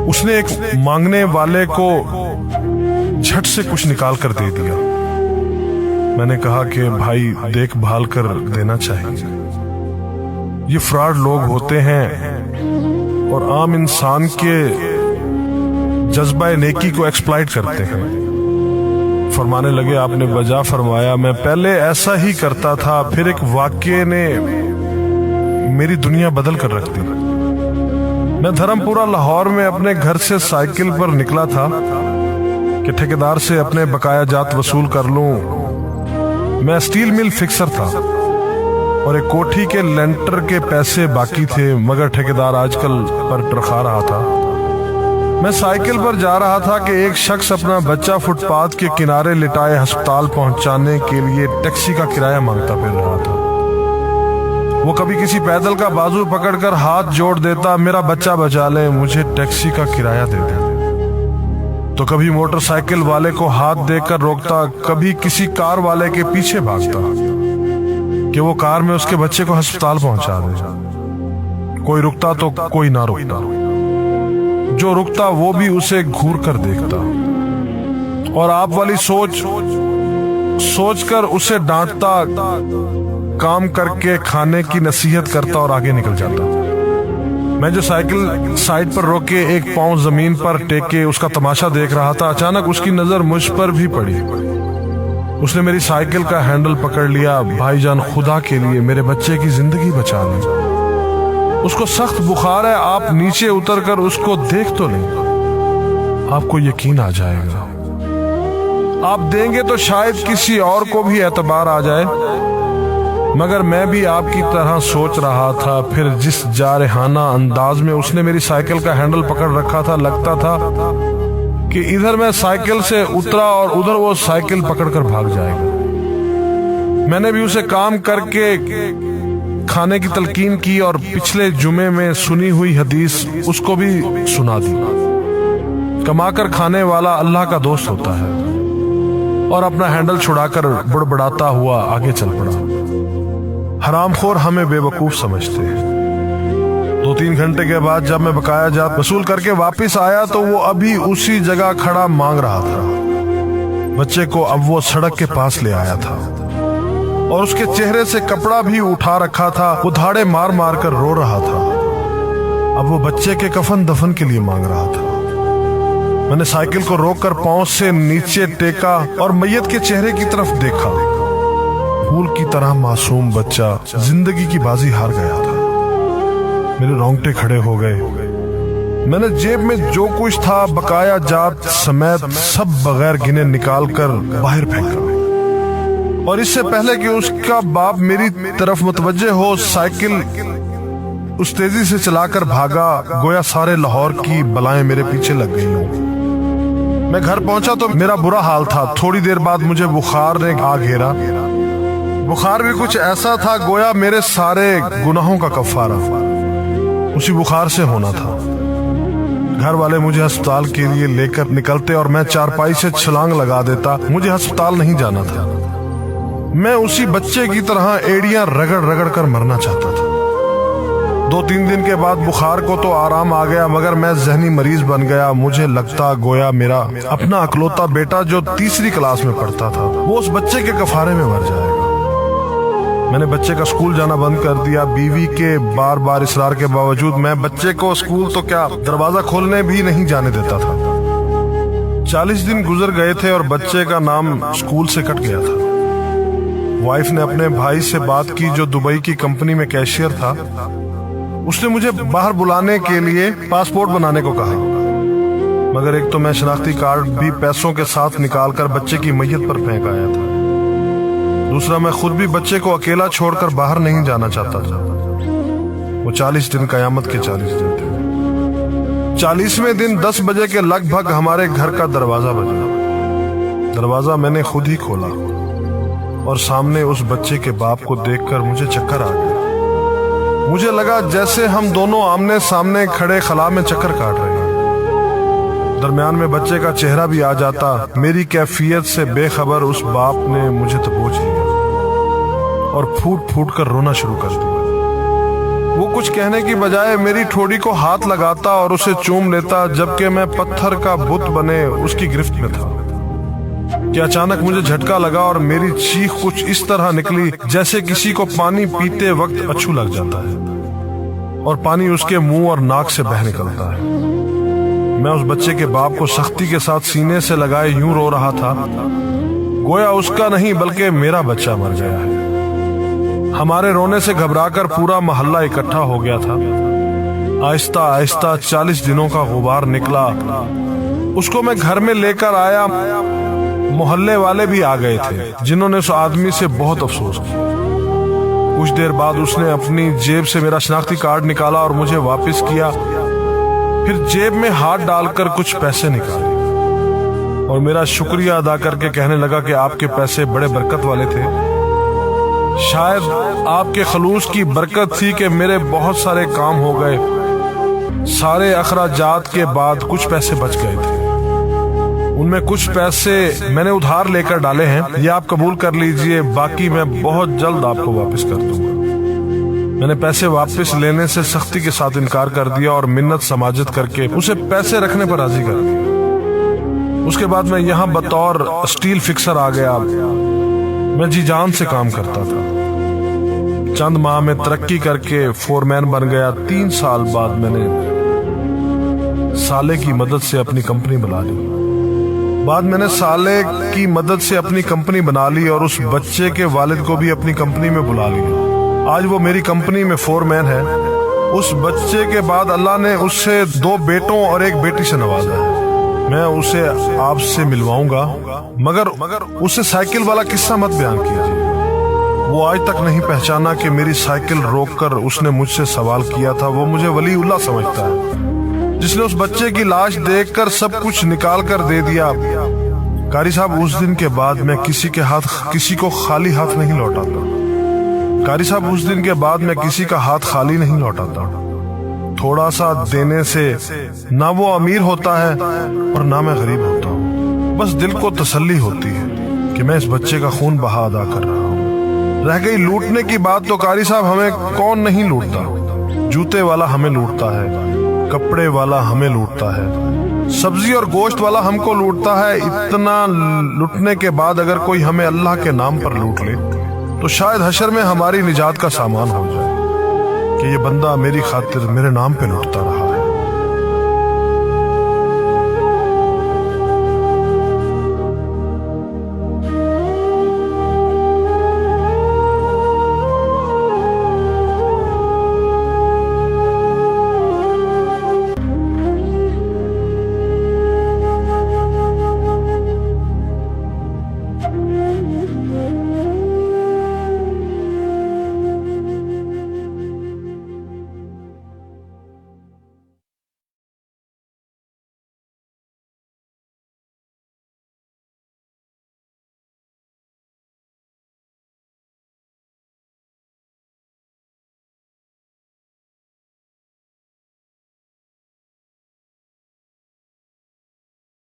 उसने एक मांगने वाले को झट से कुछ निकाल कर दे दिया। मैंने कहा कि भाई देखभाल कर देना चाहिए, ये फ्रॉड लोग होते हैं और आम इंसान के जज्बा नेकी को एक्सप्लॉइट करते हैं। फरमाने लगे आपने वजह फरमाया, मैं पहले ऐसा ही करता था, फिर एक वाक़ये ने मेरी दुनिया बदल कर रख दी। मैं धर्मपुरा लाहौर में अपने घर से साइकिल पर निकला था कि ठेकेदार से अपने बकाया जात वसूल कर लूं। मैं स्टील मिल फिक्सर था और एक कोठी के लेंटर के पैसे बाकी थे, मगर ठेकेदार आजकल पर टरखा रहा था। मैं साइकिल पर जा रहा था कि एक शख्स अपना बच्चा फुटपाथ के किनारे लिटाए अस्पताल पहुंचाने के लिए टैक्सी का किराया मांगता फिर रहा था। वो कभी किसी पैदल का बाजू पकड़कर हाथ जोड़ देता, मेरा बच्चा बचा ले, मुझे टैक्सी का किराया दे दे। तो कभी मोटरसाइकिल वाले को हाथ देकर रोकता, कभी किसी कार वाले के पीछे भागता कि वो कार में उसके बच्चे को अस्पताल पहुंचा दे। कोई रुकता तो कोई ना रुकता, जो रुकता वो भी उसे घूर कर देखता और आप वाली सोच कर उसे डांटता, काम करके खाने की नसीहत करता और आगे निकल जाता। मैं जो साइकिल साइड पर रोक के एक पांव जमीन पर टेके उसका तमाशा देख रहा था, अचानक उसकी नजर मुझ पर भी पड़ी। उसने मेरी साइकिल का हैंडल पकड़ लिया। भाईजान खुदा के लिए मेरे बच्चे की जिंदगी बचा ली, उसको सख्त बुखार है, आप नीचे उतर कर उसको देख तो लें, आपको यकीन आ जाएगा। आप देंगे तो शायद किसी और को भी एतबार आ जाए, मगर मैं भी आपकी तरह सोच रहा था। फिर जिस जारहाना अंदाज में उसने मेरी साइकिल का हैंडल पकड़ रखा था, लगता था कि इधर मैं साइकिल से उतरा और उधर वो साइकिल पकड़कर भाग जाएगा। मैंने भी उसे काम करके खाने की तलकीन की और पिछले जुमे में सुनी हुई हदीस उसको भी सुना दी। कमाकर खाने वाला अल्लाह का दोस्त होता है, और अपना हैंडल छुड़ाकर बड़बड़ाता हुआ आगे चल पड़ा। हरामखोर हमें बेवकूफ समझते हैं। 2-3 घंटे के बाद जब मैं बकाया जात वसूल करके वापस आया तो वो अभी उसी जगह खड़ा मांग रहा था। बच्चे को अब वो सड़क के पास ले आया था और उसके चेहरे से कपड़ा भी उठा रखा था। वो धाड़े मार मार कर रो रहा था। अब वो बच्चे के कफन दफन के लिए मांग रहा था। मैंने साइकिल को रोककर पांव से नीचे टेका और मैयत के चेहरे की तरफ देखा। फूल की तरह मासूम बच्चा जिंदगी की बाजी हार गया था। मेरे रोंगटे खड़े हो गए। मैंने जेब में जो कुछ था बकाया जात समेत सब बगैर गिने निकाल कर बाहर फेंका, और इससे पहले कि उसका बाप मेरी तरफ मुतवज्जे हो, साइकिल उस तेजी से चलाकर भागा गोया सारे लाहौर की बलाएं मेरे पीछे लग गई हों। मैं घर पहुंचा तो मेरा बुरा हाल था। थोड़ी देर बाद मुझे बुखार ने आ घेरा। बुखार भी कुछ ऐसा था गोया मेरे सारे गुनाहों का कफारा उसी बुखार से होना था। घर वाले मुझे अस्पताल के लिए लेकर निकलते और मैं चारपाई से छलांग लगा देता। मुझे अस्पताल नहीं जाना था। मैं उसी बच्चे की तरह एड़ियां रगड़ रगड़ कर मरना चाहता था। 2-3 दिन के बाद बुखार को तो आराम आ गया, मगर मैं जहनी मरीज बन गया। मुझे लगता गोया मेरा अपना अकलौता बेटा जो 3री क्लास में पढ़ता था, वो उस बच्चे के कफारे में मर जाएगा। मैंने बच्चे का स्कूल जाना बंद कर दिया। बीवी के बार बार इसरार के बावजूद मैं बच्चे को स्कूल तो क्या दरवाजा खोलने भी नहीं जाने देता था। 40 दिन गुजर गए थे और बच्चे का नाम स्कूल से कट गया था। वाइफ ने अपने भाई से बात की जो दुबई की कंपनी में कैशियर था। उसने मुझे बाहर बुलाने के लिए पासपोर्ट बनाने को कहा, मगर एक तो मैं शनाख्ती कार्ड भी पैसों के साथ निकालकर बच्चे की मैयत पर फेंक आया था। दूसरा, मैं खुद भी बच्चे को अकेला छोड़कर बाहर नहीं जाना चाहता था। वो 40 दिन कयामत के 40 दिन थे। 40वें दिन 10 बजे के लगभग हमारे घर का दरवाजा बजा। दरवाजा मैंने खुद ही खोला और सामने उस बच्चे के बाप को देखकर मुझे चक्कर आ गया। मुझे लगा जैसे हम दोनों आमने सामने खड़े खला में चक्कर काट रहे हैं। दरमियान में बच्चे का चेहरा भी आ जाता। मेरी कैफियत से बेखबर उस बाप ने मुझे दबोच लिया और फूट फूट कर रोना शुरू कर दिया। وہ کچھ کہنے کی بجائے میری ٹھوڑی کو ہاتھ لگاتا اور اسے چوم لیتا، جبکہ میں پتھر کا بت بنے اس کی گرفت میں تھا کہ اچانک مجھے جھٹکا لگا اور میری چیخ کچھ اس طرح نکلی جیسے کسی کو پانی پیتے وقت اچھو لگ جاتا ہے اور پانی اس کے منہ اور ناک سے بہہ نکلتا ہے۔ میں اس بچے کے باپ کو سختی کے ساتھ سینے سے لگائے یوں رو رہا تھا گویا اس کا نہیں بلکہ میرا بچہ مر گیا ہے۔ ہمارے رونے سے گھبرا کر پورا محلہ اکٹھا ہو گیا تھا۔ آہستہ آہستہ 40 دنوں کا غبار نکلا۔ اس کو میں گھر میں لے کر آیا۔ محلے والے بھی آ گئے تھے جنہوں نے اس آدمی سے بہت افسوس کیا۔ کچھ دیر بعد اس نے اپنی جیب سے میرا شناختی کارڈ نکالا اور مجھے واپس کیا، پھر جیب میں ہاتھ ڈال کر کچھ پیسے نکالے اور میرا شکریہ ادا کر کے کہنے لگا کہ آپ کے پیسے بڑے برکت والے تھے۔ شاید آپ کے خلوص کی برکت تھی کہ میرے بہت سارے کام ہو گئے۔ سارے اخراجات کے بعد کچھ پیسے بچ گئے تھے۔ ان میں کچھ پیسے میں نے ادھار لے کر ڈالے ہیں، یہ آپ قبول کر لیجئے، باقی میں بہت جلد آپ کو واپس کر دوں گا۔ میں نے پیسے واپس لینے سے سختی کے ساتھ انکار کر دیا اور منت سماجت کر کے اسے پیسے رکھنے پر راضی کر دیا۔ اس کے بعد میں یہاں بطور اسٹیل فکسر آ گیا۔ میں جی جان سے کام کرتا تھا۔ چند ماہ میں ترقی کر کے فورمین بن گیا۔ 3 سال بعد میں نے سالے کی مدد سے اپنی کمپنی بنا لی اور اس بچے کے والد کو بھی اپنی کمپنی میں بلا لیا۔ آج وہ میری کمپنی میں فورمین ہے۔ اس بچے کے بعد اللہ نے اس سے 2 بیٹوں اور 1 بیٹی سے نوازا ہے۔ میں اسے آپ سے ملواؤں گا، مگر اسے سائیکل والا قصہ مت بیان کیجیے۔ وہ آج تک نہیں پہچانا کہ میری سائیکل روک کر اس نے مجھ سے سوال کیا تھا۔ وہ مجھے ولی اللہ سمجھتا ہے جس نے اس بچے کی لاش دیکھ کر سب کچھ نکال کر دے دیا۔ قاری صاحب، اس دن کے بعد میں کسی کو خالی ہاتھ نہیں لوٹاتا۔ قاری صاحب، اس دن کے بعد میں کسی کا ہاتھ خالی نہیں لوٹاتا۔ تھوڑا سا دینے سے نہ وہ امیر ہوتا ہے اور نہ میں غریب ہوتا ہوں۔ بس دل کو تسلی ہوتی ہے کہ میں اس بچے کا خون بہا ادا کر رہا ہوں۔ رہ گئی لوٹنے کی بات تو قاری صاحب، ہمیں کون نہیں لوٹتا؟ جوتے والا ہمیں لوٹتا ہے، کپڑے والا ہمیں لوٹتا ہے، سبزی اور گوشت والا ہم کو لوٹتا ہے۔ اتنا لوٹنے کے بعد اگر کوئی ہمیں اللہ کے نام پر لوٹ لے تو شاید حشر میں ہماری نجات کا سامان ہو جائے کہ یہ بندہ میری خاطر میرے نام پہ لوٹتا رہا ہے۔